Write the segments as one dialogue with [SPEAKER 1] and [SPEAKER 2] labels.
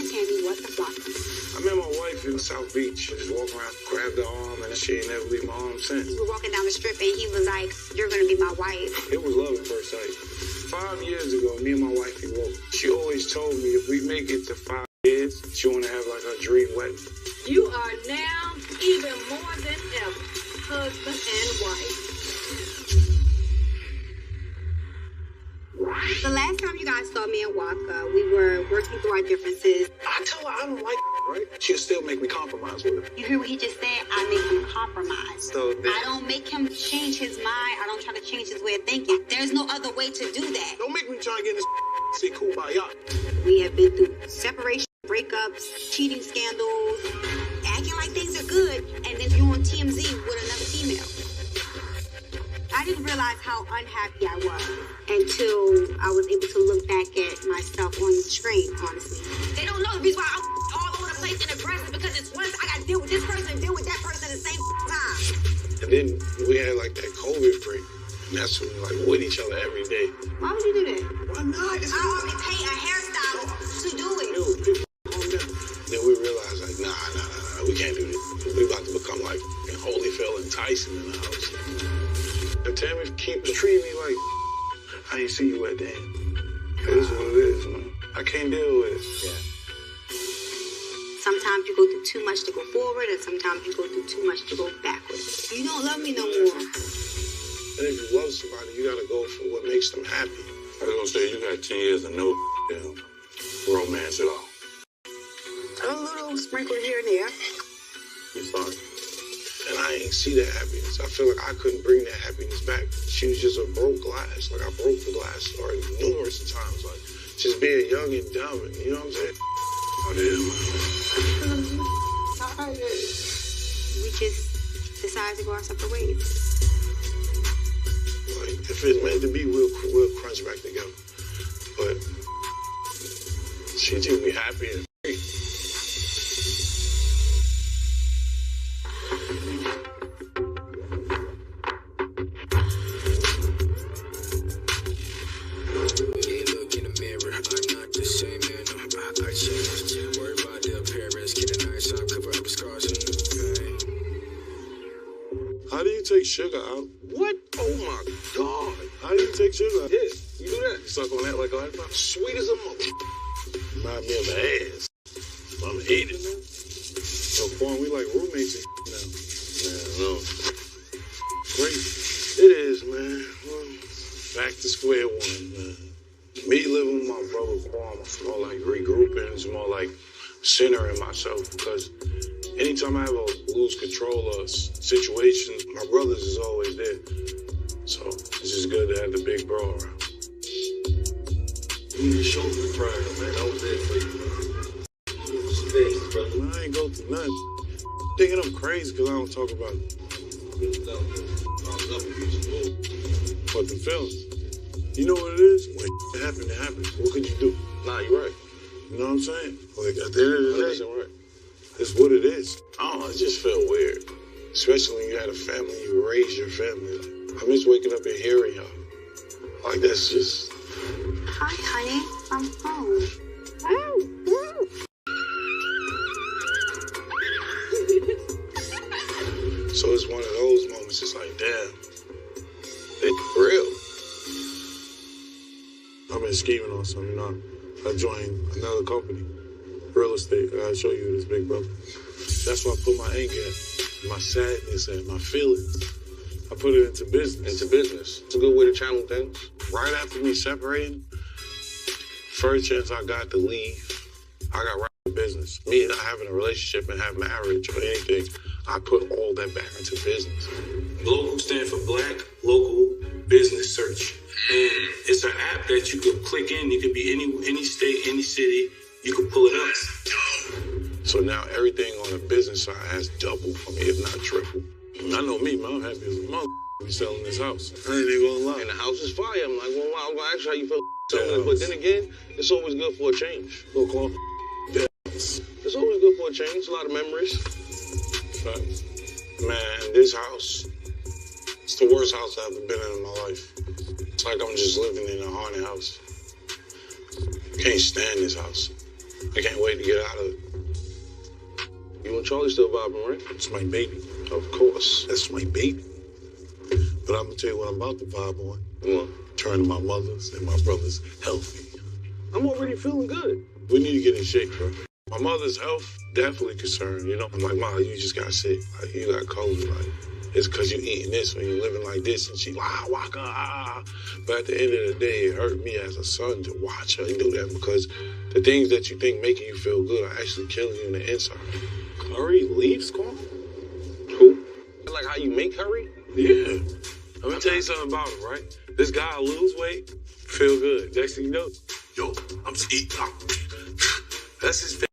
[SPEAKER 1] Tammy, what the Flocka?
[SPEAKER 2] I met my wife in South Beach. Just walk around, grabbed her arm, and she ain't never leave my arm since.
[SPEAKER 1] We were walking down the strip, and he was like, "You're gonna be my wife."
[SPEAKER 2] It was love at first sight. 5 years ago, me and my wife eloped. She always told me if we make it to 5 years, she wanna have like her dream wedding.
[SPEAKER 3] You are now even more than ever husband and wife.
[SPEAKER 1] The last time you guys saw me in Waka, we were working through our differences.
[SPEAKER 2] I tell her I don't like right? She'll still make me compromise with her.
[SPEAKER 1] You hear what he just said? I make him compromise.
[SPEAKER 2] So
[SPEAKER 1] I don't make him change his mind. I don't try to change his way of thinking. There's no other way to do that.
[SPEAKER 2] Don't make me try to get in this say kumbaya.
[SPEAKER 1] We have been through separation, breakups, cheating scandals, acting like things are good, and then you're on TMZ with another female. I didn't realize how unhappy I was until I was able to look back at myself on the screen, honestly. They don't know the reason why I'm all over the place and aggressive, because it's once I got to deal with this person and deal with that person at the same time.
[SPEAKER 2] And then we had like that COVID break. And that's when we like with each other every day.
[SPEAKER 1] Why would you do that?
[SPEAKER 2] Why not?
[SPEAKER 1] I only pay a hairstylist to do it.
[SPEAKER 2] Yo, calm down. Then we realized like, nah, we can't do this. We about to become like Holyfield and Tyson in the house. And Tammy keeps treating me like, I ain't see you at the end. It is what it is, man. I can't deal with it. Yeah.
[SPEAKER 1] Sometimes you go through too much to go forward, and sometimes you go through too much to go backwards. You don't love me no more.
[SPEAKER 2] And if you love somebody, you gotta go for what makes them happy. I was gonna say, you got 10 years of no romance at all.
[SPEAKER 1] A little sprinkle here and there.
[SPEAKER 2] You sorry. And I ain't see that happiness. I feel like I couldn't bring that happiness back. She was just a broke glass. Like I broke the glass already numerous times. Like just being young and dumb, and you know what I'm saying? Oh, yeah, man.
[SPEAKER 1] We just decided to go our separate ways.
[SPEAKER 2] Like if it's meant to be, we'll crunch back together. But she just be happy and free. How do you take sugar out? What? Oh my God. How do you take sugar out? Yeah, you do that. You suck on that like a lollipop? Sweet as a mother. Remind me of the ass. I'm hating it. So, Quan, we like roommates and now. Man, no. Great. It is, man. Well, back to square one, man. Me living with my brother Quan, it's more like regrouping. It's more like centering myself, because anytime I ever lose control of situations, my brothers is always there. So it's just good to have the big bro around.
[SPEAKER 4] You need to show me pride, man. I was there for you, man. Space, brother.
[SPEAKER 2] Man, I ain't go through nothing. Thinking I'm crazy because I don't talk about what the feelings. You know what it is? When it happened. What could you do?
[SPEAKER 4] Nah, you're right.
[SPEAKER 2] You know what I'm saying? Like at the end of the day,
[SPEAKER 4] right.
[SPEAKER 2] it's what it is. I don't know, it just felt weird. Especially when you had a family, you raised your family. I miss waking up and hearing y'all. Like, that's just...
[SPEAKER 1] Hi, honey. I'm home.
[SPEAKER 2] So it's one of those moments, it's like, damn, it's real. I've been scheming on something, you know. I joined another company, real estate. I gotta show you this, big brother. That's why I put my anger at, my sadness and my feelings. I put it into business.
[SPEAKER 4] It's a good way to channel things.
[SPEAKER 2] Right after me separating, first chance I got to leave, I got right into business. Me and I having a relationship and have marriage or anything, I put all that back into business.
[SPEAKER 5] Local stands for Black Local Business Search. And it's an app that you can click in. You can be any state, any city. You can pull it up.
[SPEAKER 2] So now everything on the business side has doubled for me, if not triple. I know me, man, I'm happy as a mother be selling this house. I ain't even gonna lie.
[SPEAKER 4] And the house is fire. I'm like, well, I'm gonna ask you how you feel selling it. But then again, it's always good for a change.
[SPEAKER 2] Look, Quan.
[SPEAKER 4] It's always good for a change. A lot of memories.
[SPEAKER 2] Facts. Man, this house, it's the worst house I've ever been in my life. It's like I'm just living in a haunted house. Can't stand this house. I can't wait to get out of it.
[SPEAKER 4] You and Charlie still vibing, right?
[SPEAKER 2] It's my baby.
[SPEAKER 4] Of course.
[SPEAKER 2] That's my baby. But I'm gonna tell you what I'm about to vibe on.
[SPEAKER 4] Come on.
[SPEAKER 2] Turning my mother's and my brother's healthy.
[SPEAKER 4] I'm already feeling good.
[SPEAKER 2] We need to get in shape, bro. My mother's health definitely concerned, you know. I'm like, Ma, you just got sick. Like, you got COVID. Like, it's because you eating this when you living like this. And she, Waka, ah. But at the end of the day, it hurt me as a son to watch her do that because the things that you think making you feel good are actually killing you on the inside.
[SPEAKER 4] Curry leaves, Squall? Who? Like how you make curry?
[SPEAKER 2] Yeah. Let me tell you something about him, right? This guy lose weight, feel good. Next thing you know, yo, I'm just eating. That's his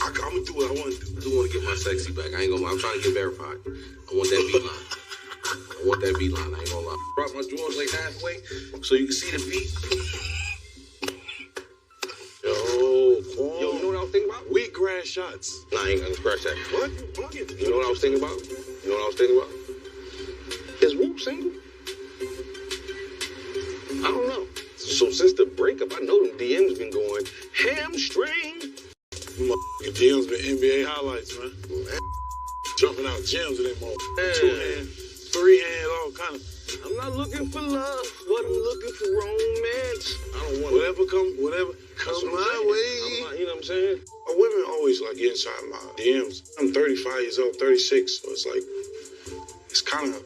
[SPEAKER 2] I'm gonna do what I want to do.
[SPEAKER 4] I do want to get my sexy back. I ain't gonna lie. I'm trying to get verified. I want that beat-line. I want that beat-line. I ain't gonna lie. Drop my drawers like halfway so you can see the beat.
[SPEAKER 2] Yo,
[SPEAKER 4] Yo, you know what I was thinking about?
[SPEAKER 2] Wheatgrass shots.
[SPEAKER 4] Nah, I ain't gonna scratch that.
[SPEAKER 2] What?
[SPEAKER 4] You know what I was thinking about? You know what I was thinking about? Is Whoop single? I don't know. So since the breakup, I know them DMs been going hamstring.
[SPEAKER 2] Motherfucking DMs been NBA highlights, man. Jumping out gems in them motherfuckers. 2 hand, 3 hand, all kind of.
[SPEAKER 4] I'm not looking for love, but I'm looking for romance. I don't want
[SPEAKER 2] whatever comes my way.
[SPEAKER 4] You know what I'm saying?
[SPEAKER 2] Women always like get inside my DMs. I'm 35 years old, 36, so it's like, it's kind of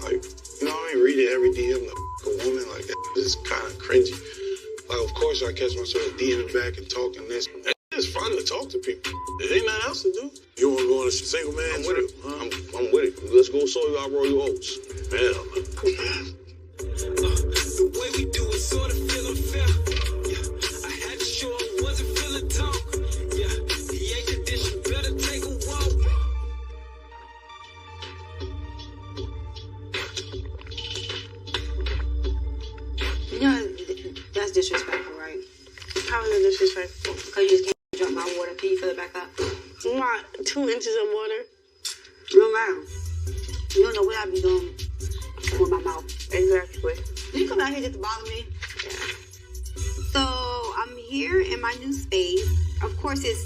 [SPEAKER 2] like, you know, I ain't reading every DM like a woman like that. It's kind of cringy. Like, of course, I catch myself DMing back and talking this. It's fun to talk to people. There ain't nothing else to do. You want to go on a single man
[SPEAKER 4] I'm with
[SPEAKER 2] trip?
[SPEAKER 4] it. Huh? I'm with it. Let's go soy our royal oats.
[SPEAKER 2] Hell.
[SPEAKER 6] The way we do it sort of feel unfair. Yeah. I had to show I wasn't feeling talk. Yeah. He ate the dish, you better take a walk.
[SPEAKER 1] You know, that's disrespectful, right?
[SPEAKER 7] How is it disrespectful?
[SPEAKER 1] Because you just can't drink my water. Can you fill it back up?
[SPEAKER 7] You want 2 inches of water?
[SPEAKER 1] It don't matter. You don't know what I be doing with my mouth.
[SPEAKER 7] Exactly.
[SPEAKER 1] You come out here just to bother me?
[SPEAKER 7] Yeah.
[SPEAKER 1] So I'm here in my new space. Of course, it's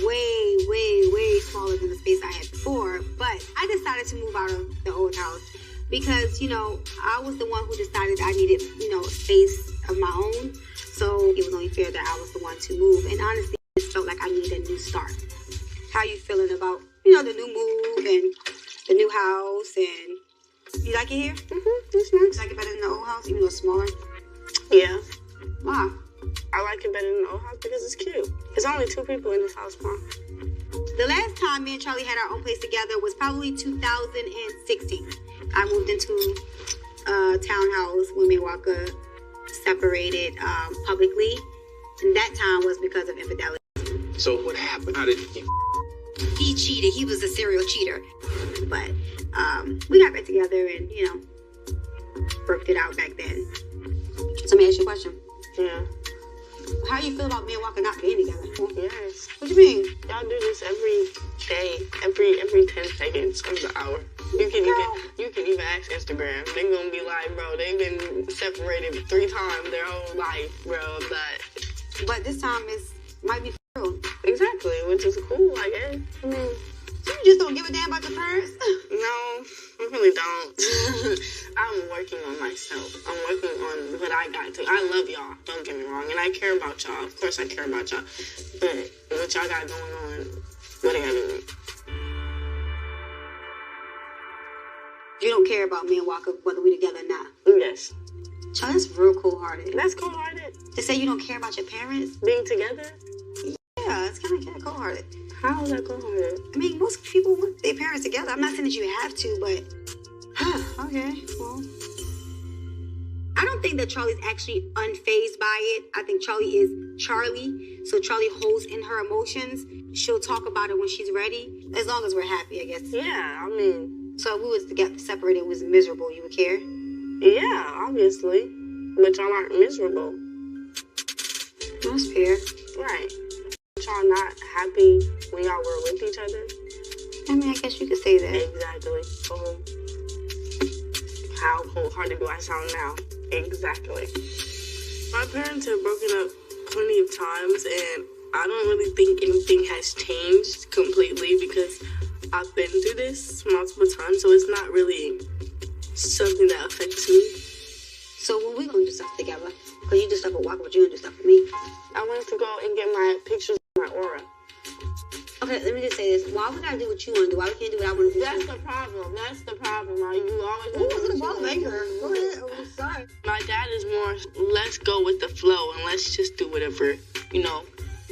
[SPEAKER 1] way smaller than the space I had before. But I decided to move out of the old house because, you know, I was the one who decided I needed, you know, space of my own. So it was only fair that I was the one to move. And honestly, it just felt like I needed a new start. How you feeling about, you know, the new move and the new house? And you like it here?
[SPEAKER 7] It's nice.
[SPEAKER 1] You like it better than the old house, even though it's smaller?
[SPEAKER 7] Yeah.
[SPEAKER 1] Why?
[SPEAKER 7] I like it better than the old house because it's cute. There's only 2 people in this house, Mom.
[SPEAKER 1] The last time me and Charlie had our own place together was probably 2016. I moved into a townhouse when me and Waka separated publicly. And that time was because of infidelity.
[SPEAKER 4] So what happened? How did
[SPEAKER 1] He cheated. He was a serial cheater. But we got back together and, you know, worked it out back then. So let me ask you a question.
[SPEAKER 7] Yeah.
[SPEAKER 1] How you feel about me and Waka not being together?
[SPEAKER 7] Yes.
[SPEAKER 1] What you mean?
[SPEAKER 7] Y'all do this every day, every 10 seconds of the hour. You can even ask Instagram. They gonna be like, bro, they've been separated 3 times their whole life, bro.
[SPEAKER 1] But this time might be true.
[SPEAKER 7] Exactly, which is cool, I guess. I mean,
[SPEAKER 1] So you just don't give a damn about your parents?
[SPEAKER 7] no, I really don't. I'm working on myself. I'm working on what I got to. I love y'all, don't get me wrong. And I care about y'all. Of course I care about y'all. But what y'all got going on, what do you got?
[SPEAKER 1] You don't care about me and Waka, whether we together or not.
[SPEAKER 7] Yes.
[SPEAKER 1] Child, that's real cold-hearted.
[SPEAKER 7] That's cold-hearted.
[SPEAKER 1] To say you don't care about your parents?
[SPEAKER 7] Being together?
[SPEAKER 1] Yeah, it's kind of cold-hearted.
[SPEAKER 7] How is that cold-hearted?
[SPEAKER 1] I mean, most people want their parents together. I'm not saying that you have to, but... okay, well... I don't think that Charlie's actually unfazed by it. I think Charlie is Charlie. So Charlie holds in her emotions. She'll talk about it when she's ready. As long as we're happy, I guess.
[SPEAKER 7] Yeah, I mean...
[SPEAKER 1] So if we was to get separated and was miserable, you would care?
[SPEAKER 7] Yeah, obviously. But y'all aren't miserable.
[SPEAKER 1] That's fair.
[SPEAKER 7] Right. Y'all not happy when y'all were with each other?
[SPEAKER 1] I mean, I guess you could say that.
[SPEAKER 7] Exactly. So, how cold-hearted do I sound now? Exactly. My parents have broken up plenty of times, and I don't really think anything has changed completely because I've been through this multiple times, so it's not really something that affects me.
[SPEAKER 1] So when we gonna do stuff together? Because you do stuff with Waka, but you don't do stuff with me.
[SPEAKER 7] I wanted to go and get my pictures of my aura.
[SPEAKER 1] Okay, let me just say this. Why would I do what you want to do? Why we can't do what I want to do?
[SPEAKER 7] That's the problem. That's the problem. Like, you always...
[SPEAKER 1] Ooh, it's a ball maker. Go ahead. Oh, I'm sorry.
[SPEAKER 7] My dad is more, let's go with the flow and let's just do whatever, you know,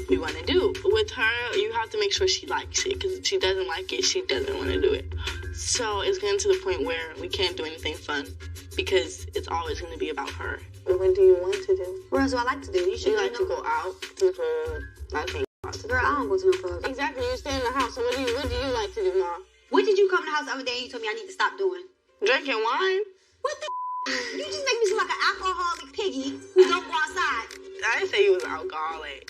[SPEAKER 7] we want to do. With her, you have to make sure she likes it, because if she doesn't like it, she doesn't want to do it. So it's getting to the point where we can't do anything fun because it's always going to be about her. What do you want to do?
[SPEAKER 1] What else do I like to do? You
[SPEAKER 7] like to go out to the club. I think.
[SPEAKER 1] Girl, I don't go to no clubs.
[SPEAKER 7] Exactly. You stay in the house. So what do you like to do, Mom?
[SPEAKER 1] What did you come to the house the other day and you told me I need to stop doing?
[SPEAKER 7] Drinking wine.
[SPEAKER 1] What the? You just make me seem like an alcoholic piggy who don't go outside.
[SPEAKER 7] I didn't say you was an alcoholic.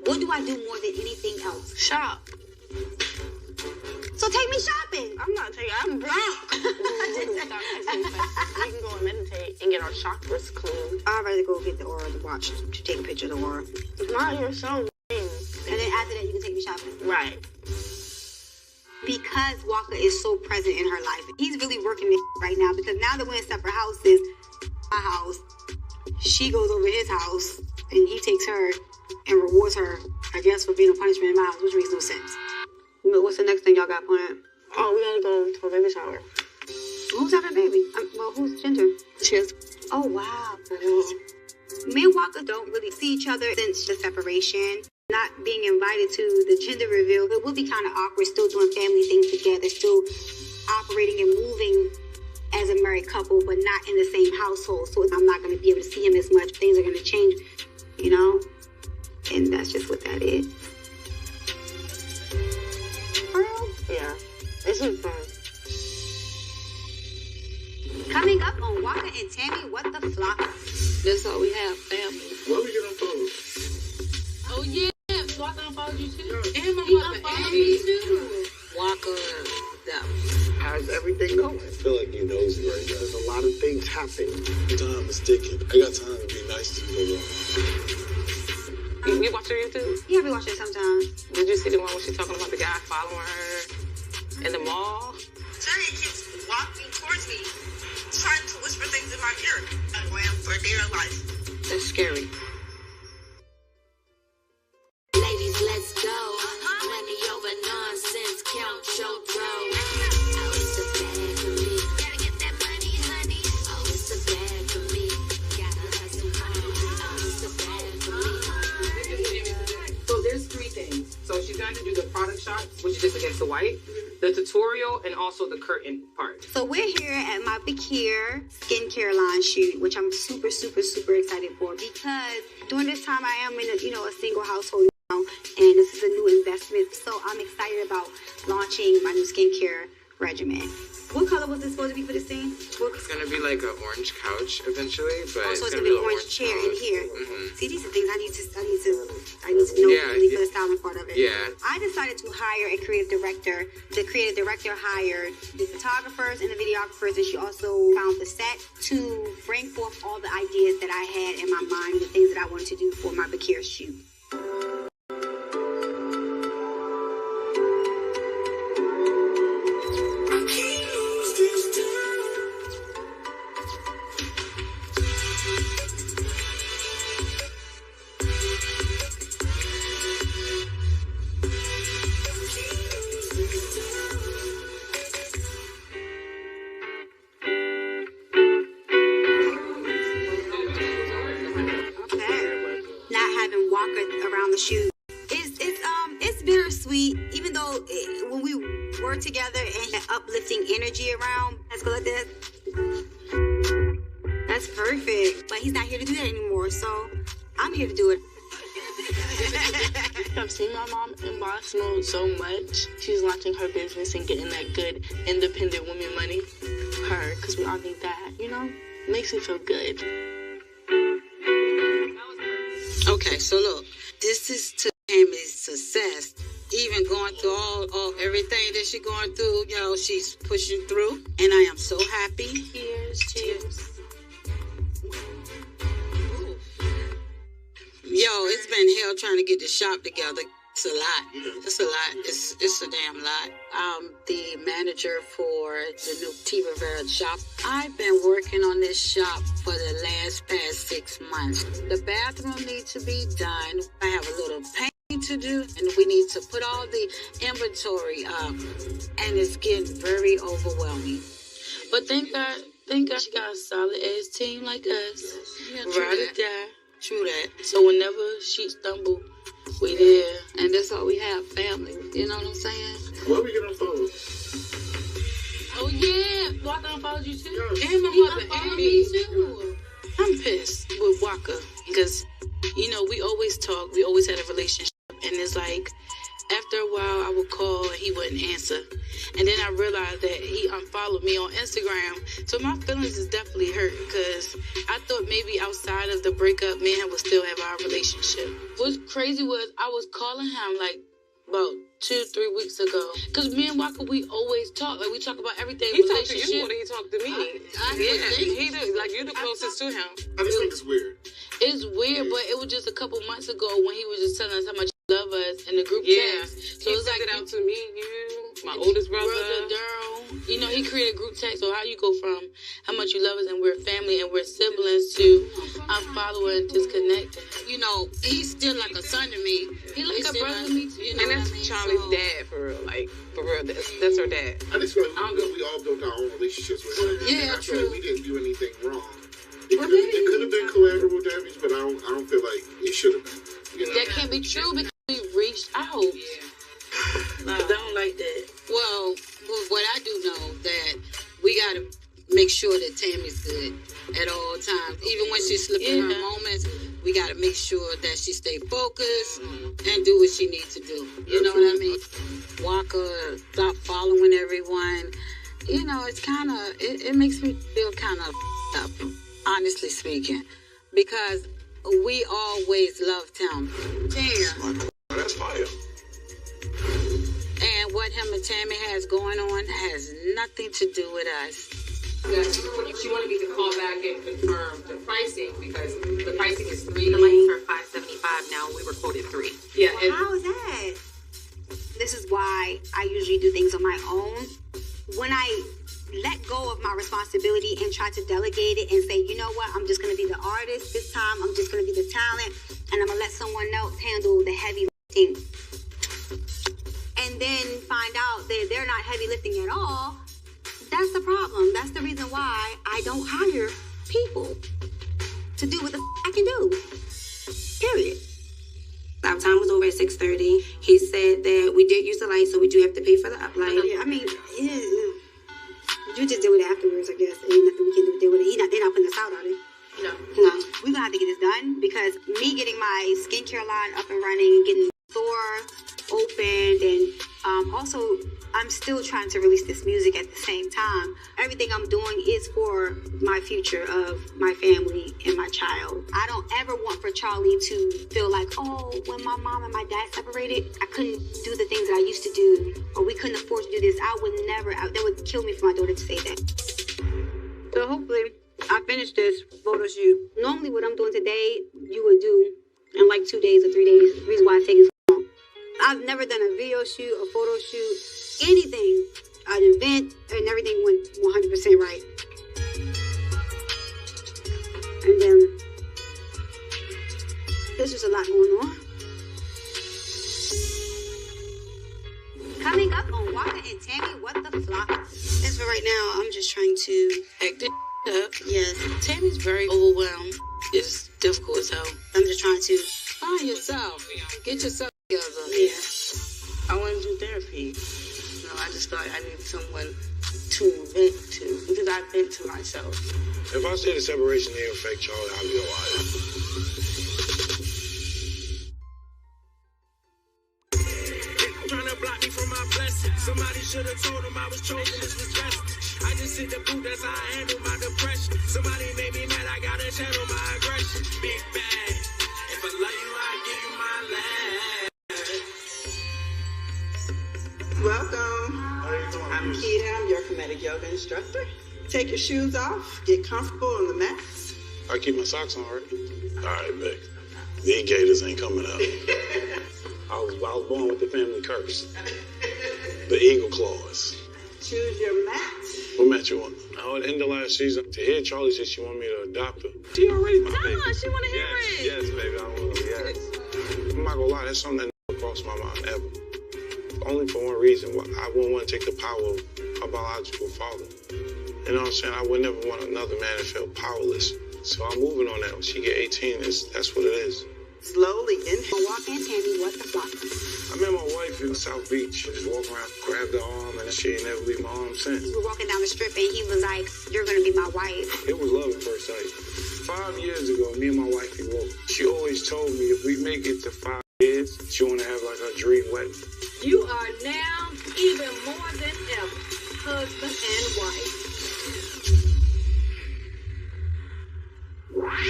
[SPEAKER 1] What do I do more than anything else?
[SPEAKER 7] Shop.
[SPEAKER 1] So take me shopping.
[SPEAKER 7] I'm not taking. I'm broke. We can go and meditate and get our chakras clean.
[SPEAKER 1] I'd rather go get the aura to watch to take a picture of the aura.
[SPEAKER 7] Not your so.
[SPEAKER 1] And then after that, you can take me shopping.
[SPEAKER 7] Right.
[SPEAKER 1] Because Waka is so present in her life. He's really working this right now because now that we're in separate houses, my house, she goes over his house and he takes her and rewards her, I guess, for being a punishment in my house, which makes no sense. But what's the next thing y'all got planned?
[SPEAKER 7] Oh, we gotta go to a baby shower.
[SPEAKER 1] Who's having a baby? Well, who's Ginger?
[SPEAKER 7] Cheers.
[SPEAKER 1] Oh, wow. Me and Waka don't really see each other since the separation. Not being invited to the gender reveal, it would be kind of awkward still doing family things together, still operating and moving as a married couple, but not in the same household. So I'm not going to be able to see him as much. Things are going to change, you know? And that's just what that is. Girl?
[SPEAKER 7] Yeah. This is fun.
[SPEAKER 1] Coming up on Waka and Tammy, what the Flocka?
[SPEAKER 3] That's all we have, family.
[SPEAKER 2] Why we get on phone?
[SPEAKER 3] Oh, yeah. Waka unfollowed you too.
[SPEAKER 7] And my
[SPEAKER 3] He
[SPEAKER 7] mother
[SPEAKER 3] unfollowed
[SPEAKER 7] and
[SPEAKER 3] me
[SPEAKER 7] me.
[SPEAKER 3] too. Waka,
[SPEAKER 2] How's everything going? I feel like you knows it right now. There's a lot of things happening. Time is ticking. I got time to be nice to you.
[SPEAKER 7] You watch her YouTube?
[SPEAKER 1] Yeah, I be watching it sometimes.
[SPEAKER 7] Did you see the one where she's talking about the guy following her in the mall?
[SPEAKER 8] Johnny keeps walking towards me, trying to whisper things in my ear. I ran for dear life.
[SPEAKER 7] That's scary.
[SPEAKER 9] Ladies, let's go. Money over nonsense, count your dough. Oh, it's a bag for me. Gotta get that money, honey. Oh, it's a bag for me. Gotta hustle hard. Oh, it's a bag for me.
[SPEAKER 10] So there's three things. So she's going to do the product shot, which is just against the white, the tutorial, and also the curtain part.
[SPEAKER 1] So we're here at my Bakir skincare line shoot, which I'm super, super, super excited for because during this time I am in a single household now, and this is a new investment. So I'm excited about launching my new skincare regimen. What color was this supposed to be for the scene?
[SPEAKER 11] It's gonna be like an orange couch eventually, but
[SPEAKER 1] So it's
[SPEAKER 11] gonna
[SPEAKER 1] gonna be an
[SPEAKER 11] an
[SPEAKER 1] orange chair in here.
[SPEAKER 11] Mm-hmm.
[SPEAKER 1] See, these are things I need to know really for the styling part of it.
[SPEAKER 11] Yeah.
[SPEAKER 1] I decided to hire a creative director. The creative director hired the photographers and the videographers, and she also found the set to bring forth all the ideas that I had in my mind, the things that I wanted to do for my Bakir shoot. Around the shoot, it's bittersweet. Even though when we were together and had uplifting energy around, let's go like this. That's perfect. But he's not here to do that anymore, so I'm here to do it.
[SPEAKER 7] I've seen my mom in boss mode so much. She's launching her business and getting that good independent woman money. Her, because we all need that, you know? Makes me feel good.
[SPEAKER 12] Okay, so look, this is to Tammy's success. Even going through all everything that she's going through, she's pushing through, and I am so happy.
[SPEAKER 7] Cheers.
[SPEAKER 12] it's been hell trying to get the shop together. It's a lot. It's a lot. It's a damn lot. I'm the manager for the new T. Rivera shop. I've been working on this shop for the past 6 months. The bathroom needs to be done. I have a little painting to do, and we need to put all the inventory up. And it's getting very overwhelming.
[SPEAKER 13] But thank God she got a solid ass team like us.
[SPEAKER 12] Yeah,
[SPEAKER 13] Ride or die.
[SPEAKER 12] True that.
[SPEAKER 13] So whenever she stumble, we there.
[SPEAKER 12] And that's all we have, family. You know what I'm saying?
[SPEAKER 2] Where we get on photos?
[SPEAKER 13] Oh yeah, Waka unfollowed you too.
[SPEAKER 10] And my mother and me
[SPEAKER 13] too. I'm pissed with Waka because, we always talk. We always had a relationship. And it's like, after a while, I would call and he wouldn't answer. And then I realized that he unfollowed me on Instagram. So my feelings is definitely hurt because I thought maybe outside of the breakup, me and him would still have our relationship. What's crazy was I was calling him like about 2-3 weeks ago. Because me and Waka, we always talk. Like, we talk about everything.
[SPEAKER 10] He talked to you more than he talked to me. He did. Like, you're the closest to him.
[SPEAKER 2] I just think it's weird.
[SPEAKER 13] It's weird, but it was just a couple months ago when he was just telling us how much he loved us in the group text. So
[SPEAKER 10] he
[SPEAKER 13] it's like
[SPEAKER 10] it out to me, you, my oldest brother.
[SPEAKER 13] Daryl. He created a group text. So how you go from how much you love us and we're family and we're siblings to unfollowing and disconnecting.
[SPEAKER 12] He's still like a son to me.
[SPEAKER 13] He like a brother to me too.
[SPEAKER 10] And that's Charlie's dad, for real. Like, for real, that's her dad.
[SPEAKER 2] I just feel like we all built our own relationships with him.
[SPEAKER 12] Yeah,
[SPEAKER 2] I feel like we didn't do anything wrong. It could have been collateral damage, but I don't feel like it should have been.
[SPEAKER 13] That can't be true because we reached out. I don't like that.
[SPEAKER 12] Well, what I do know that we got to make sure that Tammy's good at all times. Even when she's slipping her moments, we got to make sure that she stay focused and do what she needs to do. You know what I mean? Waka, stop following everyone. It's kind of, it makes me feel kind of up, honestly speaking, because we always loved him. Damn.
[SPEAKER 2] That's fire.
[SPEAKER 12] And what him and Tammy has going on has nothing to do with us.
[SPEAKER 10] She wanted me to call back and confirm the pricing because the pricing is $3.
[SPEAKER 1] The lights are $575 now. We were quoted $3.
[SPEAKER 10] Yeah.
[SPEAKER 1] Well, how is that? This is why I usually do things on my own. When I let go of my responsibility and try to delegate it and say, you know what, I'm just going to be the artist this time. I'm just going to be the talent, and I'm going to let someone else handle the heavy lifting. And then find out that they're not heavy lifting at all. That's the problem. That's the reason why I don't hire people to do what the I can do. Period. Our time was over at 6:30. He said that we did use the light, so we do have to pay for the uplight. Yeah, I mean, you just do it afterwards, I guess. Ain't nothing we can do with it. They're not putting us out on it. No. We're gonna have to get this done because me getting my skincare line up and running, getting the store opened, and also I'm still trying to release this music at the same time. Everything I'm doing is for my future of my family and my child. I don't ever want for Charlie to feel like, oh, when my mom and my dad separated, I couldn't do the things that I used to do, or we couldn't afford to do this. I would never, that would kill me for my daughter to say that. So hopefully I finish this photo shoot. Normally what I'm doing today, you would do in like 2 days or 3 days. The reason why I take it so long. I've never done a video shoot, a photo shoot, anything, an event, and everything went 100% right. And then there's just a lot going on. Coming up on Waka and Tammy, what the Flocka? As for right now, I'm just trying to
[SPEAKER 13] act it up.
[SPEAKER 1] Yes.
[SPEAKER 13] Tammy's very overwhelmed. It's difficult as hell.
[SPEAKER 1] I'm just trying to
[SPEAKER 12] find yourself. Get yourself together.
[SPEAKER 1] Yeah.
[SPEAKER 13] I want to do therapy. I just feel like I need someone to vent to because I vent to myself.
[SPEAKER 2] If I say the separation didn't affect Charlie, I'll be alright.
[SPEAKER 6] Trying to block me from my blessing. Somebody should have told him I was chosen. This was best. I just hit the boot, that's how I handle my depression. Somebody made me mad, I gotta channel my aggression. Big bang. If I love you, I give you my last.
[SPEAKER 14] Welcome. I'm Keita. I'm your comedic yoga instructor. Take your shoes off. Get comfortable on the mats.
[SPEAKER 2] I keep my socks on, right? All right, Mick. The Gators ain't coming up. I was born with the family curse. The Eagle Claws.
[SPEAKER 14] Choose your match.
[SPEAKER 2] What match you want? Oh, at the end of last season, to hear Charlie say she want me to adopt her. She already my baby.
[SPEAKER 10] She want to hear it.
[SPEAKER 2] Yes, baby, I will. Yes. I'm not gonna lie, that's something that never crossed my mind ever. Only for one reason. I wouldn't want to take the power of my biological father. You know what I'm saying? I would never want another man to feel powerless. So I'm moving on that. When she get 18, that's what it is.
[SPEAKER 14] Slowly inhale.
[SPEAKER 1] Waka and Tammy, what the Flocka?
[SPEAKER 2] I met my wife in South Beach. Just walking around, grabbed her arm, and she ain't never leave my arm since.
[SPEAKER 1] We were walking down the strip, and he was like, "You're gonna be my wife."
[SPEAKER 2] It was love at first sight. 5 years ago, me and my wife eloped. She always told me if we make it to 5 years, she want to have like her dream wedding.
[SPEAKER 3] You are now even more than ever husband and wife.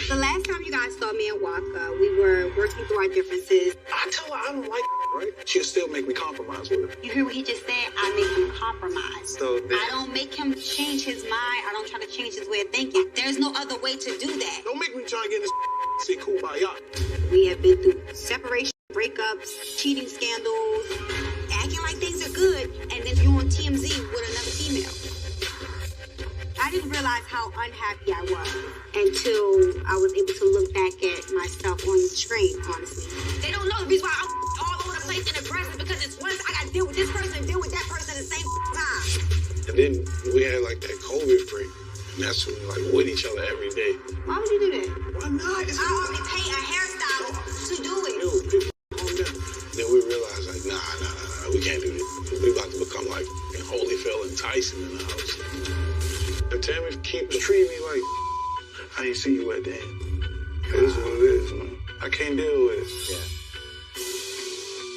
[SPEAKER 1] The last time you guys saw me and Waka, we were working through our differences.
[SPEAKER 2] I tell her I don't like right? She'll still make me compromise with her.
[SPEAKER 1] You hear what he just said? I make him compromise.
[SPEAKER 2] So
[SPEAKER 1] I don't make him change his mind. I don't try to change his way of thinking. There's no other way to do that.
[SPEAKER 2] Don't make me try to get in this see kumbaya.
[SPEAKER 1] We have been through separation, breakups, cheating scandals, acting like things are good, and then you're on TMZ with another female. I didn't realize how unhappy I was until I was able to look back at myself on the screen, honestly. They don't know the reason why I'm all over the place and aggressive because it's once I got to deal with this person and deal with that person at the same time.
[SPEAKER 2] And then we had like that COVID break. And that's when we like with each other every day.
[SPEAKER 1] Why would you do that?
[SPEAKER 2] Why not?
[SPEAKER 1] I only pay a hairstylist to do it.
[SPEAKER 2] Yo, people, calm down. Then we realized like, nah, we can't do this. We about to become like Holyfield and Tyson in the house. And Tammy keeps treating me like I ain't see you at the end. It is what it is, man. I can't deal with it. Yeah.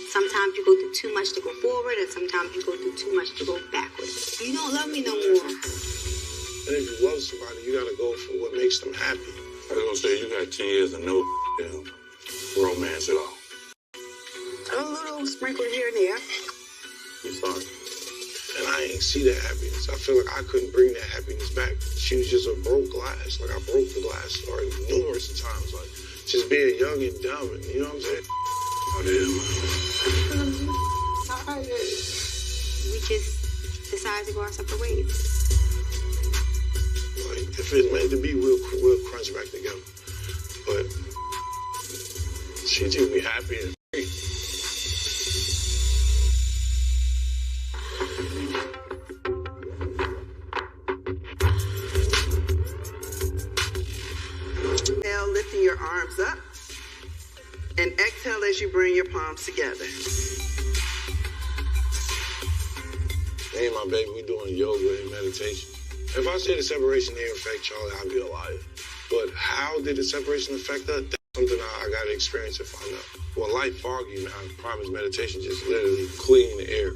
[SPEAKER 1] Sometimes you go through too much to go forward, and sometimes you go through too much to go backwards. You don't love me no more.
[SPEAKER 2] And if you love somebody, you gotta go for what makes them happy. I was gonna say, you got 10 years of no romance at all.
[SPEAKER 14] A little sprinkle here and there.
[SPEAKER 2] You sorry. And I ain't see that happiness. I feel like I couldn't bring that happiness back. She was just a broke glass. Like I broke the glass story numerous times. Like just being young and dumb. And, you know what I'm saying? Oh,
[SPEAKER 1] We just decided to go our separate ways.
[SPEAKER 2] Like if it's meant to be, we'll crunch back together. But she just be happy and free.
[SPEAKER 14] Inhale, lifting your arms up. And exhale as you bring your palms together.
[SPEAKER 2] Me and my baby, we doing yoga and meditation. If I say the separation didn't affect Charlie, I'd be a liar. But how did the separation affect us? That's something I got to experience to find out. Well, life foggy, man. I promise meditation just literally clean the air.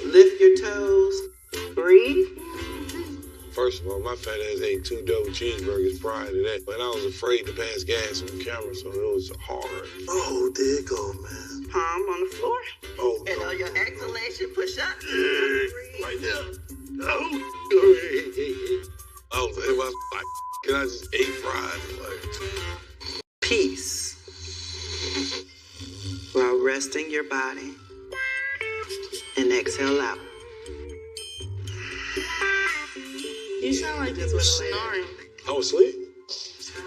[SPEAKER 14] Lift your toes. Breathe.
[SPEAKER 2] First of all, my fat ass ate 2 double cheeseburgers prior to that. And I was afraid to pass gas on camera, so it was hard. Oh, there you go, man.
[SPEAKER 14] Palm on the floor.
[SPEAKER 2] Oh,
[SPEAKER 14] and on your exhalation, push up.
[SPEAKER 2] Right there. Oh, I was like, can I just eat fries? Like,
[SPEAKER 14] peace. While resting your body. And exhale out.
[SPEAKER 7] You sound like you were snoring.
[SPEAKER 2] I was asleep?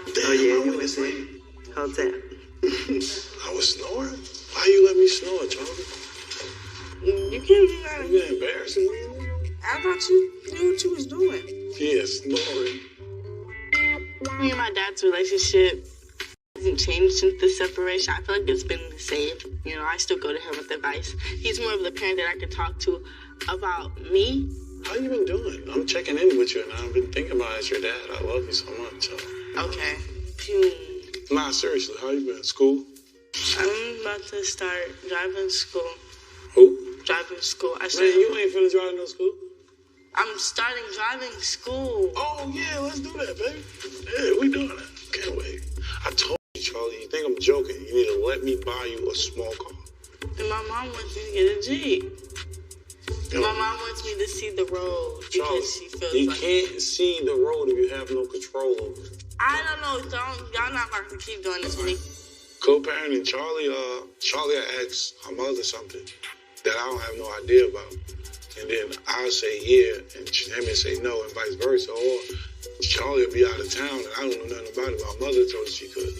[SPEAKER 2] Damn,
[SPEAKER 14] oh, yeah, you were asleep. Hold that.
[SPEAKER 2] I was snoring? Why you let me snore, Charlie?
[SPEAKER 7] You can't do that.
[SPEAKER 2] You're embarrassing me.
[SPEAKER 7] I thought you knew what you was doing.
[SPEAKER 2] Yeah, snoring.
[SPEAKER 7] Me and my dad's relationship hasn't changed since the separation. I feel like it's been the same. You know, I still go to him with advice. He's more of the parent that I could talk to about me.
[SPEAKER 2] How you been doing? I'm checking in with you, and I've been thinking about it as your dad. I love you so much.
[SPEAKER 7] Okay.
[SPEAKER 2] Nah, seriously, how you been? School?
[SPEAKER 7] I'm about to start driving school.
[SPEAKER 2] Who?
[SPEAKER 7] Driving school.
[SPEAKER 2] Man, you ain't finna drive no school?
[SPEAKER 7] I'm starting driving school.
[SPEAKER 2] Oh, yeah, let's do that, baby. Yeah, we doing that. Can't wait. I told you, Charlie, you think I'm joking. You need to let me buy you a small car.
[SPEAKER 7] And my mom wants me to get a Jeep. My mom wants me to see the road because
[SPEAKER 2] Charlie,
[SPEAKER 7] she feels
[SPEAKER 2] you
[SPEAKER 7] like...
[SPEAKER 2] can't see the road if you have no control over it.
[SPEAKER 7] I don't know. Y'all not about to keep doing this with me.
[SPEAKER 2] Co-parenting, Charlie asked her mother something that I don't have no idea about. And then I'll say yeah, and Tammy say no, and vice versa. Or Charlie will be out of town, and I don't know nothing about it. My mother told her she could,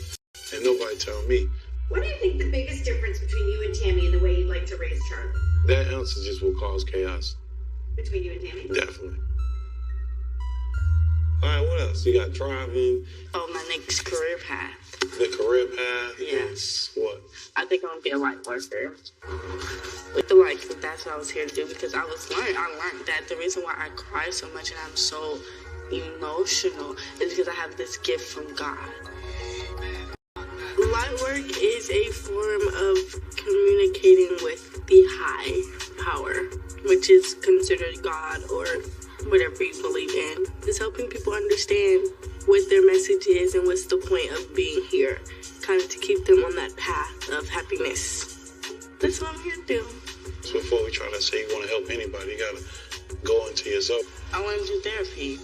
[SPEAKER 2] and nobody told me.
[SPEAKER 15] What do you think the biggest difference between you and Tammy and the way you'd like to raise Charlie?
[SPEAKER 2] That answer just will cause chaos.
[SPEAKER 15] Between you and Tammy?
[SPEAKER 2] Definitely. All right, what else? You got driving.
[SPEAKER 7] Oh, my next career path.
[SPEAKER 2] The career path?
[SPEAKER 7] Yes.
[SPEAKER 2] What?
[SPEAKER 7] I think I'm going to be a light worker. With the lights, that's what I was here to do because I learned that the reason why I cry so much and I'm so emotional is because I have this gift from God. Light work is a form of communicating with the high power, which is considered God or whatever you believe in. It's helping people understand what their message is and what's the point of being here, kind of to keep them on that path of happiness. That's what I'm here to do.
[SPEAKER 2] So before we try to say you want to help anybody, you got to go into yourself.
[SPEAKER 7] I want to do therapy.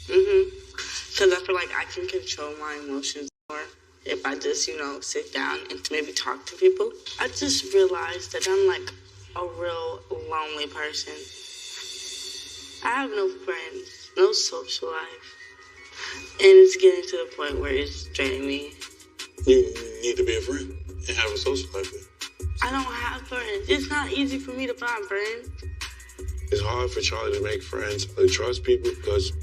[SPEAKER 7] Because I feel like I can control my emotions more if I just, sit down and maybe talk to people. I just realized that I'm like a real lonely person. I have no friends, no social life. And it's getting to the point where it's draining me.
[SPEAKER 2] You need to be a friend and have a social life with.
[SPEAKER 7] I don't have friends. It's not easy for me to find friends.
[SPEAKER 2] It's hard for Charlie to make friends or trust people because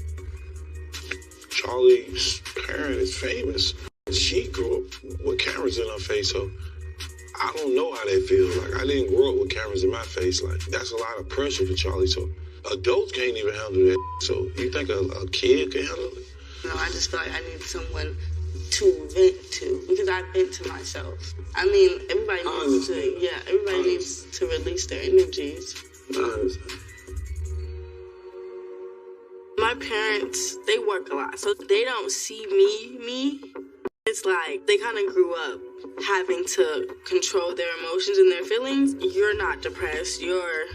[SPEAKER 2] Charlie's parent is famous. She grew up with cameras in her face, so I don't know how that feels. Like, I didn't grow up with cameras in my face. Like, that's a lot of pressure for Charlie, so adults can't even handle that. So you think a kid can handle it?
[SPEAKER 7] No, I just feel like I need someone to vent to because I vent to myself. I mean, everybody needs to release their energies. My parents, they work a lot, so they don't see me. It's like they kind of grew up having to control their emotions and their feelings. You're not depressed. You're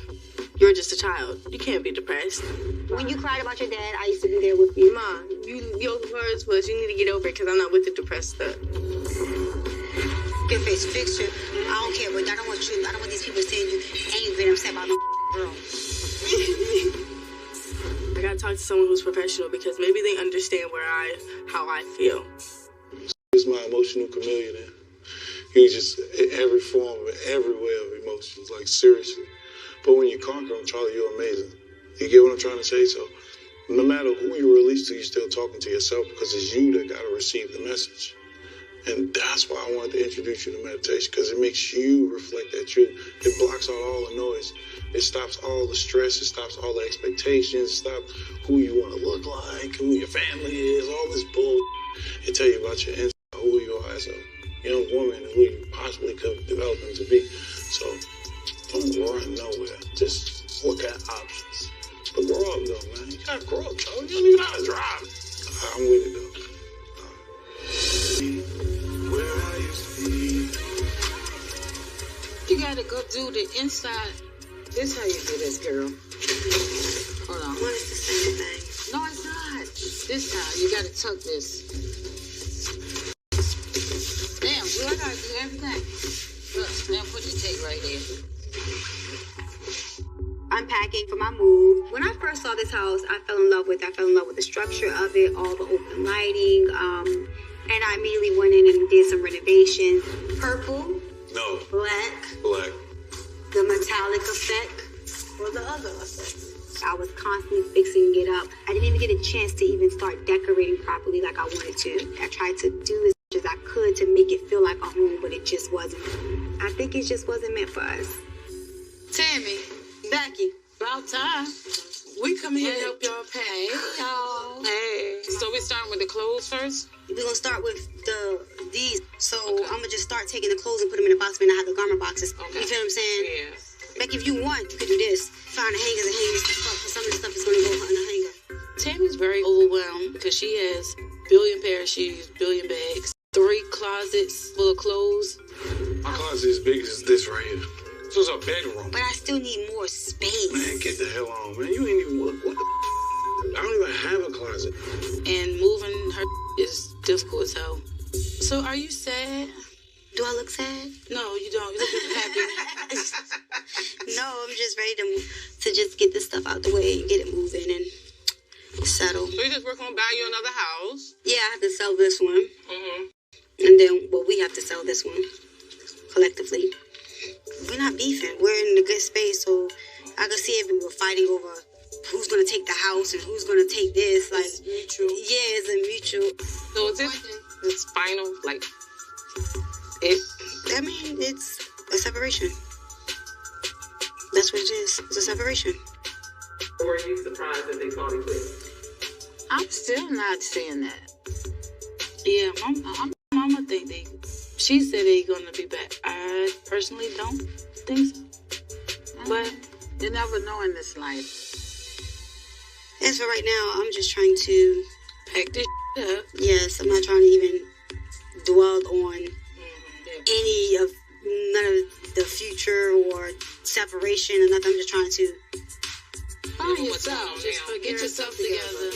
[SPEAKER 7] just a child. You can't be depressed.
[SPEAKER 1] When you cried about your dad, I used to be there with you.
[SPEAKER 7] Mom, your words was you need to get over it because I'm not with the depressed stuff.
[SPEAKER 1] Your face fixture. I don't care, but I don't want these people saying you angry and upset about no girl.
[SPEAKER 7] I gotta talk to someone who's professional because maybe they understand how I feel.
[SPEAKER 2] It's my emotional chameleon. You just every form, every way of emotions, like seriously. But when you conquer them, Charlie, you're amazing. You get what I'm trying to say? So no matter who you release to, you're still talking to yourself because it's you that got to receive the message. And that's why I wanted to introduce you to meditation because it makes you reflect that truth. It blocks out all the noise. It stops all the stress. It stops all the expectations. It stops who you want to look like, who your family is, all this bull. It tell you about your inside, who you are as a young woman and who you possibly could develop them to be. So don't run nowhere. Just look at options. But grow up, though, man. You gotta grow up, Charlie. You don't even know how to drive. I'm with it, though.
[SPEAKER 6] Where I used to be.
[SPEAKER 12] You gotta go do the inside. This how you do this, girl. Hold on.
[SPEAKER 7] Well, it's the same thing.
[SPEAKER 12] No, it's not. This how you gotta tuck this. Damn, do I gotta do everything? Look, now put the tape right there.
[SPEAKER 1] Unpacking for my move. When I first saw this house, I fell in love with the structure of it, all the open lighting, and I immediately went in and did some renovations. Purple.
[SPEAKER 2] No.
[SPEAKER 1] Black. The metallic effect. Or the other effect. I was constantly fixing it up. I didn't even get a chance to even start decorating properly like I wanted to. I tried to do as much as I could to make it feel like a home, but it just wasn't. I think it just wasn't meant for us.
[SPEAKER 12] Tammy, Becky, about time. We come here to help y'all pack. Hey, y'all. Hey. So we starting with the clothes first?
[SPEAKER 1] We're going to start with these. So okay. I'm going to just start taking the clothes and put them in a box when I have the garment boxes. Okay. You feel what I'm saying?
[SPEAKER 12] Yeah.
[SPEAKER 1] Like if you want, you could do this. Find the hangers and hang this stuff up. Because some of the stuff is going to go in the hanger.
[SPEAKER 13] Tammy's very overwhelmed because she has billion pair of shoes, billion bags, 3 closets full of clothes.
[SPEAKER 2] My closet is big as this right here. This is a bedroom.
[SPEAKER 1] But I still need more space.
[SPEAKER 2] Man, get the hell on, man. You ain't even what the I don't even have a closet.
[SPEAKER 13] And moving her is difficult as hell. So are you sad?
[SPEAKER 1] Do I look sad?
[SPEAKER 13] No, you don't. You look happy.
[SPEAKER 1] No, I'm just ready to just get this stuff out the way and get it moving and settle.
[SPEAKER 10] So you're just working on buying you another house?
[SPEAKER 1] Yeah, I have to sell this one.
[SPEAKER 10] Mm-hmm.
[SPEAKER 1] And then, well, we have to sell this one collectively. We're not beefing. We're in a good space, so I could see if we were fighting over who's going to take the house and who's going to take this. Like,
[SPEAKER 10] it's mutual.
[SPEAKER 1] Yeah, it's a mutual.
[SPEAKER 10] So is it's final? Like,
[SPEAKER 1] I mean, it's a separation. That's what it is. It's a separation.
[SPEAKER 10] Were you surprised that they called you quit?
[SPEAKER 13] I'm still not seeing that. Yeah, Mama think she said they gonna be back. I personally don't think so. But
[SPEAKER 12] you never know in this life.
[SPEAKER 1] As for right now, I'm just trying to
[SPEAKER 13] pack this up.
[SPEAKER 1] Yes, I'm not trying to even dwell on none of the future or separation or nothing. I'm just trying to
[SPEAKER 12] find yourself. Just get yourself together.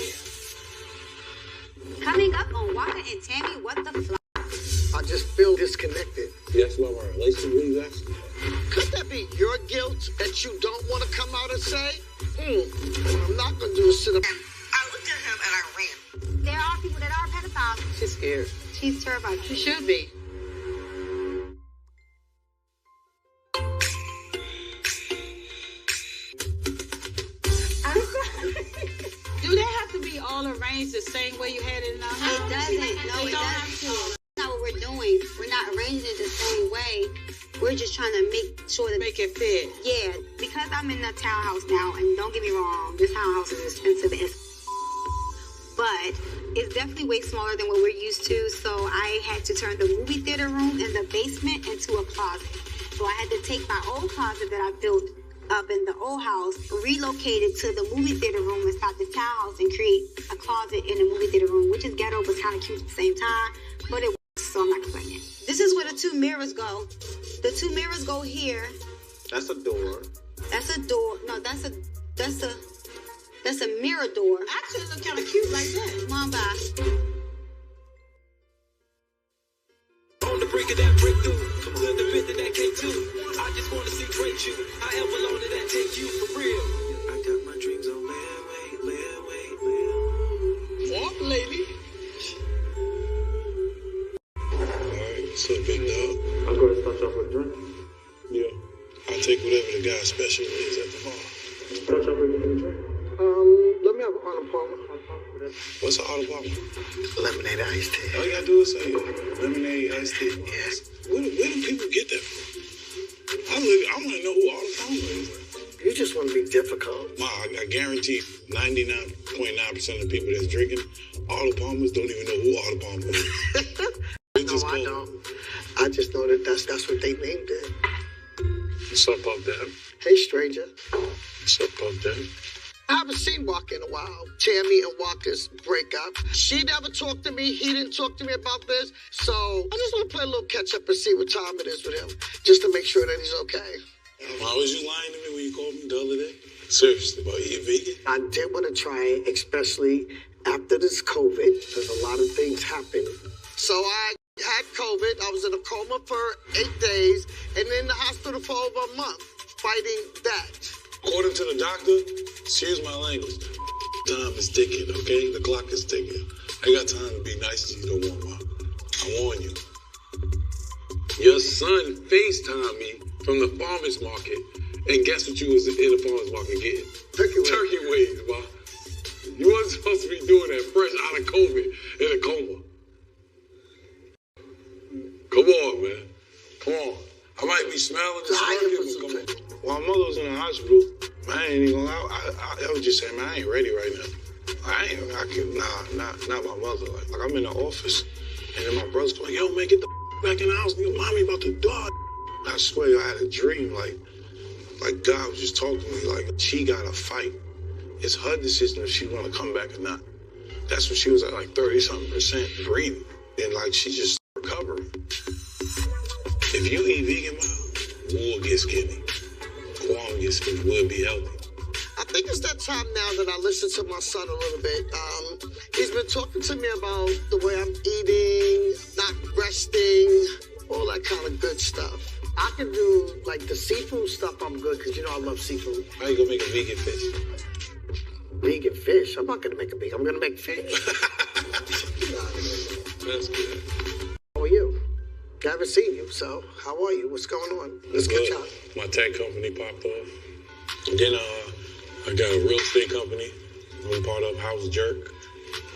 [SPEAKER 1] Coming up on Waka and Tammy, what the fuck?
[SPEAKER 16] I just feel disconnected.
[SPEAKER 2] That's why my relationship really got.
[SPEAKER 16] Could that be your guilt that you don't want to come out and say? What I'm not going to do is sit up.
[SPEAKER 8] I looked at him and I ran.
[SPEAKER 1] There are people that are pedophiles.
[SPEAKER 10] She's scared.
[SPEAKER 1] She's terrified.
[SPEAKER 12] She should be. Do they have to be all arranged the same way you had it in our house?
[SPEAKER 1] It doesn't. No, it doesn't. That's not what we're doing. We're not arranging it the same way. We're just trying to make sure that...
[SPEAKER 12] Make it fit.
[SPEAKER 1] Yeah, because I'm in a townhouse now, and don't get me wrong, this townhouse is expensive as but it's definitely way smaller than what we're used to, so I had to turn the movie theater room in the basement into a closet. So I had to take my old closet that I built up in the old house, relocate it to the movie theater room inside the townhouse and create a closet in the movie theater room, which is ghetto but kind of cute at the same time, but it works, so I'm not complaining. This is where the two mirrors go. The two mirrors go here.
[SPEAKER 16] That's a door.
[SPEAKER 1] That's a door. No, that's a mirror door.
[SPEAKER 12] Actually, it look kind of cute like that.
[SPEAKER 1] Come on, bye.
[SPEAKER 6] On the brink of that breakthrough, from good to bit to that K2. I just want to see great you. However long did that take you for real? I got my dreams on way.
[SPEAKER 16] Walk, lady.
[SPEAKER 2] Alright, what's up, big dog?
[SPEAKER 5] I'm going to start off with a drink.
[SPEAKER 2] Yeah. I'll take whatever the guy's special is at the bar.
[SPEAKER 5] Start off with a drink.
[SPEAKER 16] Let me have an Arnold Palmer.
[SPEAKER 2] What's an Arnold Palmer?
[SPEAKER 16] Lemonade iced tea.
[SPEAKER 2] All you gotta do is say lemonade iced tea. Yes. Where do people get that from? I want to know who Arnold Palmer is.
[SPEAKER 16] You just want to be difficult.
[SPEAKER 2] I guarantee 99.9% of the people that's drinking Arnold Palmers don't even know who Arnold Palmer is.
[SPEAKER 16] No, I don't. I just know that that's what they named it.
[SPEAKER 2] What's up, Puff Daddy?
[SPEAKER 16] Hey, stranger.
[SPEAKER 2] What's up, Puff Daddy?
[SPEAKER 16] I haven't seen Waka in a while. Tammy and Waka's breakup. She never talked to me. He didn't talk to me about this. So I just want to play a little catch up and see what time it is with him, just to make sure that he's okay.
[SPEAKER 2] Why was you lying to me when you called me the other day? Seriously, about eating vegan?
[SPEAKER 16] I did want to try it, especially after this COVID, because a lot of things happened. So I had COVID. I was in a coma for 8 days and in the hospital for over a month fighting that.
[SPEAKER 2] According to the doctor, excuse my language, time is ticking, okay? The clock is ticking. I got time to be nice to you to warm up. I warn you. Your son FaceTimed me from the farmer's market, and guess what you was in the farmer's market getting? Turkey wings, boy. You wasn't supposed to be doing that fresh out of COVID in a coma. Come on, man. Come on. I might be smelling the smirking, but come on. While my mother was in the hospital, I ain't even gonna lie. I was just saying, man, I ain't ready right now. Not my mother. Like I'm in the office, and then my brother's going, yo, man, get the back in the house. Nigga, mommy about to die. I swear, I had a dream, like God was just talking to me, like she got to fight. It's her decision if she want to come back or not. That's when she was at like 30-something% breathing, and like she just recovering. If you eat vegan, we'll get skinny. Kwame gets skinny, we'll be healthy.
[SPEAKER 16] I think it's that time now that I listen to my son a little bit. He's been talking to me about the way I'm eating, not resting, all that kind of good stuff. I can do, like, the seafood stuff, I'm good, because, you know, I love seafood.
[SPEAKER 2] How you gonna make a vegan fish?
[SPEAKER 16] Vegan fish? I'm not going to make a vegan. I'm going to make fish.
[SPEAKER 2] That's good.
[SPEAKER 16] How are you? I haven't seen you, so how are you? What's going on? Let's catch up.
[SPEAKER 2] My tech company popped off. And then I got a real estate company. I'm part of House Jerk.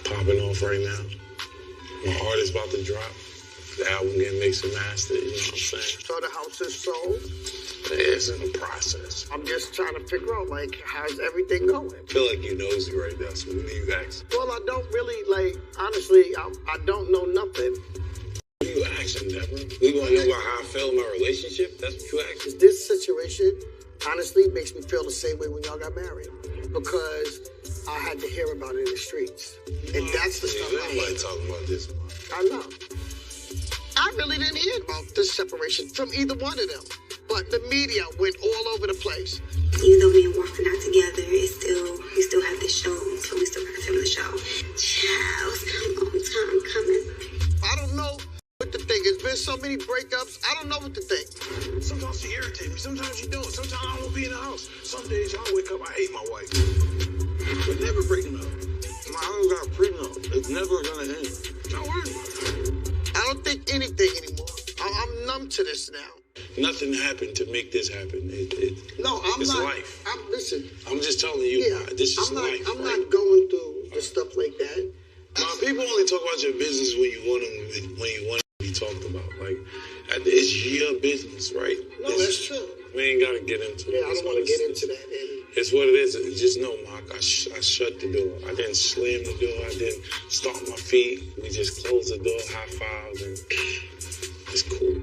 [SPEAKER 2] Popping off right now. My artist about to drop. The album getting mixed and mastered, you know what I'm saying?
[SPEAKER 16] So the house is sold?
[SPEAKER 2] It's in the process.
[SPEAKER 16] I'm just trying to figure out, like, how's everything going?
[SPEAKER 2] I feel like you nosy right now, so what do you ask?
[SPEAKER 16] Well, I don't really, like, honestly, I don't know nothing.
[SPEAKER 2] What are you asking, Deborah? We want to know about how I feel in my relationship? That's what you asking?
[SPEAKER 16] This situation, honestly, makes me feel the same way when y'all got married. Because I had to hear about it in the streets. And that's the stuff I hate.
[SPEAKER 2] Talking about this.
[SPEAKER 16] I know. I really didn't hear about this separation from either one of them. But the media went all over the place.
[SPEAKER 1] Even though me and Waka not together, we still have this show, so we still got to film the show. Child, it's been a long time coming.
[SPEAKER 16] I don't know what to think. It's been so many breakups. I don't know what to think.
[SPEAKER 2] Sometimes she irritates me. Sometimes she don't. Sometimes I don't want to be in the house. Some days I wake up, I hate my wife. We're never breaking up. My house got prenup. It's never going to end. Don't worry about it.
[SPEAKER 16] I don't think anything anymore. I'm numb to this now.
[SPEAKER 2] Nothing happened to make this happen.
[SPEAKER 16] No, I'm
[SPEAKER 2] it's
[SPEAKER 16] not.
[SPEAKER 2] life.
[SPEAKER 16] Listen.
[SPEAKER 2] I'm just telling you, this is life.
[SPEAKER 16] I'm not going through the stuff like that.
[SPEAKER 2] People only talk about your business when you want them to be talked about. Like, it's your business, right?
[SPEAKER 16] No, that's true.
[SPEAKER 2] We ain't got to get into it.
[SPEAKER 16] Yeah, I don't want to get into that.
[SPEAKER 2] It's what it is. Just know, Mark, I shut the door. I didn't slam the door. I didn't stomp my feet. We just closed the door, high fives, and it's cool.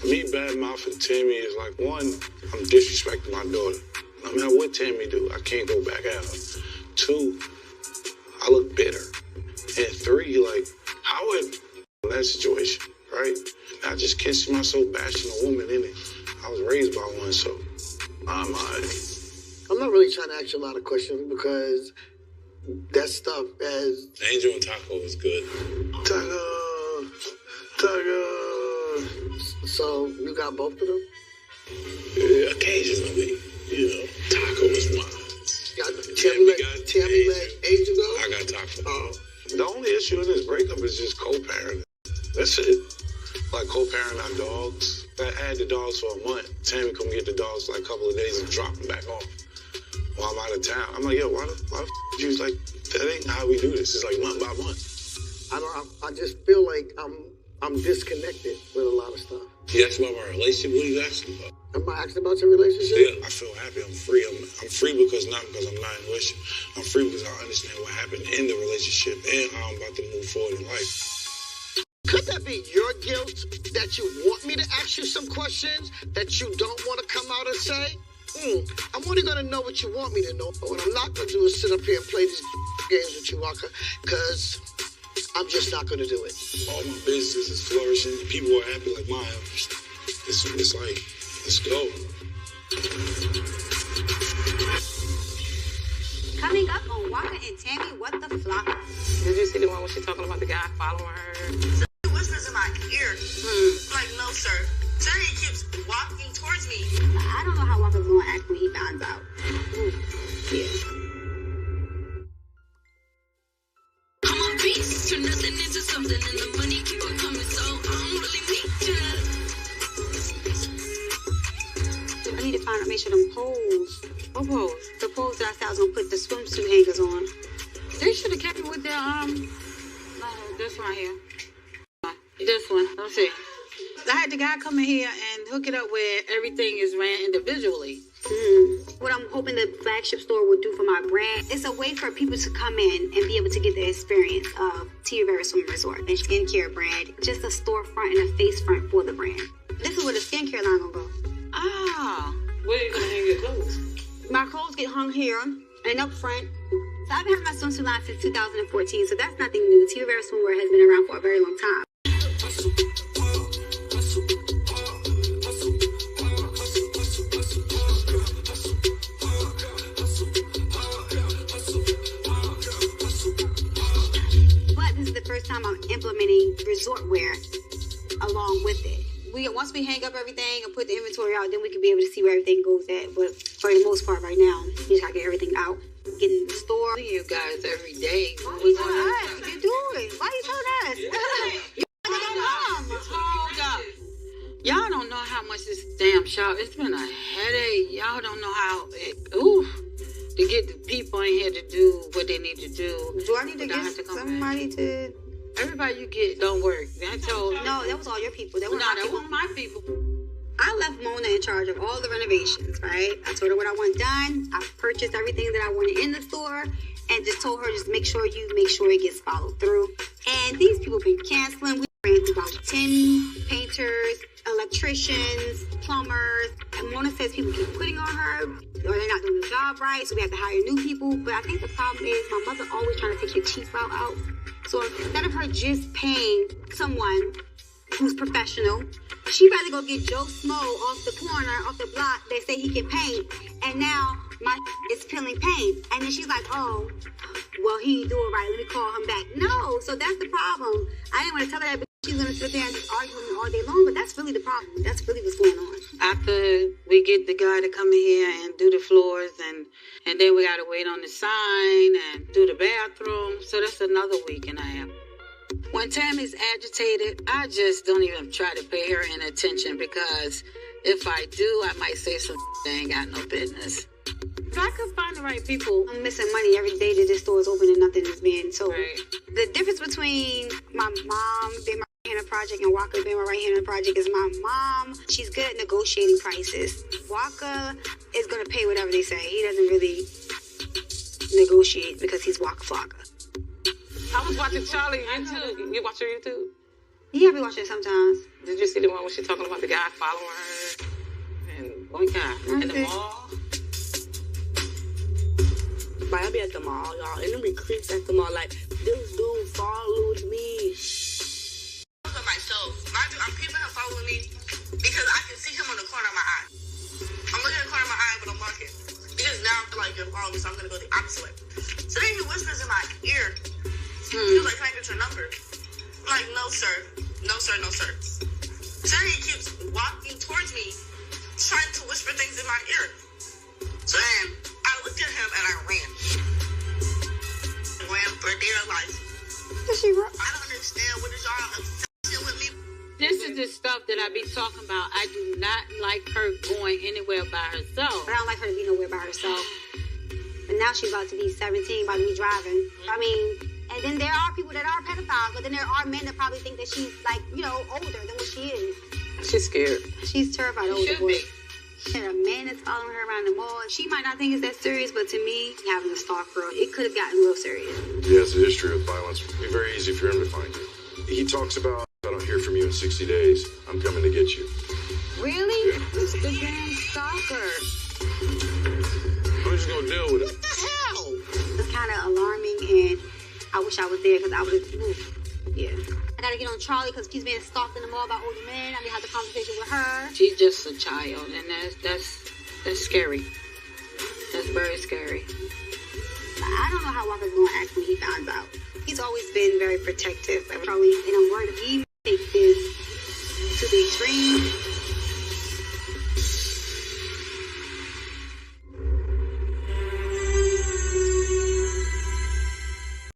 [SPEAKER 2] Me bad mouthing Tammy is like, one, I'm disrespecting my daughter. No matter what Tammy do, I can't go back at her. Two, I look bitter. And three, like, how would that situation, right? I just kissed myself bashing a woman in it. I was raised by one, so I'm
[SPEAKER 16] not really trying to ask you a lot of questions because that stuff as
[SPEAKER 2] Angel and Taco is good. Taco.
[SPEAKER 16] So you got both of them?
[SPEAKER 2] Yeah, occasionally, Taco is mine.
[SPEAKER 16] Tammy let Angel go?
[SPEAKER 2] I got Taco. The only issue in this breakup is just co-parenting. That's it. Like co-parenting our dogs. I had the dogs for a month. Tammy come get the dogs for like a couple of days and drop them back off while I'm out of town. I'm like, yo, why the you was like, that ain't how we do this. It's like month by month.
[SPEAKER 16] I just feel like I'm disconnected with a lot of stuff.
[SPEAKER 2] You asked about my relationship? What are you asking about?
[SPEAKER 16] Am I asking about your relationship?
[SPEAKER 2] Yeah, I feel happy. I'm free. I'm free because I'm not in a relationship. I'm free because I understand what happened in the relationship and how I'm about to move forward in life.
[SPEAKER 16] Could that be your guilt that you want me to ask you some questions that you don't want to come out and say? I'm only going to know what you want me to know. But what I'm not going to do is sit up here and play these games with you, Waka, because I'm just not going to do it.
[SPEAKER 2] All my business is flourishing. People are happy like mine. It's like, let's go.
[SPEAKER 1] Coming up on Waka and Tammy, what the Flocka?
[SPEAKER 10] Did you see the one where she's talking about the guy following her?
[SPEAKER 8] Whispers in my ear. Like, no, sir. Sir, he keeps walking towards me.
[SPEAKER 1] I don't know how Waka's going to act when he finds out. Yeah.
[SPEAKER 9] I'm a beast, turn nothing into something, and the money keep on coming, so I don't really need you.
[SPEAKER 1] I need to find out, make sure them poles. What poles? The poles that I said I was going to put the swimsuit hangers on. They should have kept it with their, this one right here. This one. Let's see. I had the guy come in here and hook it up where everything is ran individually. What I'm hoping the flagship store will do for my brand, it's a way for people to come in and be able to get the experience of Tia Vera Swim Resort, a skincare brand, just a storefront and a face front for the brand. This is where the skincare line will go. Ah.
[SPEAKER 10] Where are you going to hang your clothes?
[SPEAKER 1] My clothes get hung here and up front. So I've been having my swimsuit line since 2014, so that's nothing new. Tia Vera Swimwear has been around for a very long time. resort wear along with it. Once we hang up everything and put the inventory out, then we can be able to see where everything goes at. But for the most part right now, we just gotta get everything out. Get in the store.
[SPEAKER 12] See you guys every day.
[SPEAKER 1] Why you telling us? You do it. Why you telling us?
[SPEAKER 12] Hold up. Y'all don't know how much this damn shop, it's been a headache. Y'all don't know how to get the people in here to do what they need to do.
[SPEAKER 1] Do I need to get somebody to...
[SPEAKER 12] Everybody you get don't work.
[SPEAKER 1] No, that was all your people. That
[SPEAKER 12] wasn't my people.
[SPEAKER 1] I left Mona in charge of all the renovations, right? I told her what I want done. I purchased everything that I wanted in the store and just told her just make sure it gets followed through. And these people been canceling. We ran through about 10 painters, electricians, plumbers. And Mona says people keep quitting on her or they're not doing the job right, so we have to hire new people. But I think the problem is my mother always trying to take the cheap route out. So instead of her just paying someone who's professional, she'd rather go get Joe Smo off the corner, off the block that say he can paint, and now my is peeling paint. And then she's like, oh, well, he didn't do it right. Let me call him back. No, so that's the problem. I didn't want to tell her that, but she's going to sit there and just argue with me all day long, but that's really the problem. That's really what's going on.
[SPEAKER 12] After we get the guy to come in here and do the floors, and then we got to wait on the sign and do the bathroom, so that's another week and a half. When Tammy's agitated, I just don't even try to pay her any attention because if I do, I might say some they ain't got no business. If I could find the right people.
[SPEAKER 1] I'm missing money every day that this store is open and nothing is being sold. Right. The difference between my mom being my right-handed project and Waka being my right-handed project is my mom, she's good at negotiating prices. Waka is going to pay whatever they say. He doesn't really negotiate because he's Waka Flocka.
[SPEAKER 10] I was watching Charlie YouTube. You watch her YouTube?
[SPEAKER 1] Yeah, I be watching it sometimes.
[SPEAKER 10] Did you see the one where she talking about the guy following her? And what guy? In the mall?
[SPEAKER 7] Like, I be at the mall, y'all, and them be creeps at the mall. Like, this dude followed me.
[SPEAKER 8] Myself, mind you, I'm keeping him following me because I can see him on the corner of my eye. I'm looking at the corner of my eye, but I'm looking. Because now I feel like you're following me, so I'm going to go the opposite way. So then he whispers in my ear. He was like, can I get your number? I'm like, no, sir. No, sir, no, sir. So then he keeps walking towards me, trying to whisper things in my ear. So then I looked at him and I ran. Ran for dear life.
[SPEAKER 1] Did she run?
[SPEAKER 8] I don't understand what is y'all obsession with me.
[SPEAKER 12] This is the stuff that I be talking about. I do not like her going anywhere by herself.
[SPEAKER 1] But I don't like her to be nowhere by herself. And now she's about to be 17, about to be driving. I mean, and then there are people that are pedophiles, but then there are men that probably think that she's like, older than what she is.
[SPEAKER 10] She's scared.
[SPEAKER 1] She's terrified of older boys. And a man is following her around the mall. She might not think it's that serious, but to me, having a stalker, it could have gotten real serious.
[SPEAKER 2] He has a history of violence. It'd be very easy for him to find you. He talks about, I don't hear from you in 60 days. I'm coming to get you.
[SPEAKER 12] Really? Yeah. It's the damn stalker.
[SPEAKER 2] I'm just going to deal with it.
[SPEAKER 1] What the hell? It's kind of alarming, and I wish I was there because I would have moved. Yeah. I gotta get on Charlie because he's being stalked in the mall by older men. I need to have the conversation with her.
[SPEAKER 12] She's just a child, and that's scary. That's very scary.
[SPEAKER 1] I don't know how Waka's gonna act when he finds out. He's always been very protective of Charlie, and I'm worried if he takes this to the extreme,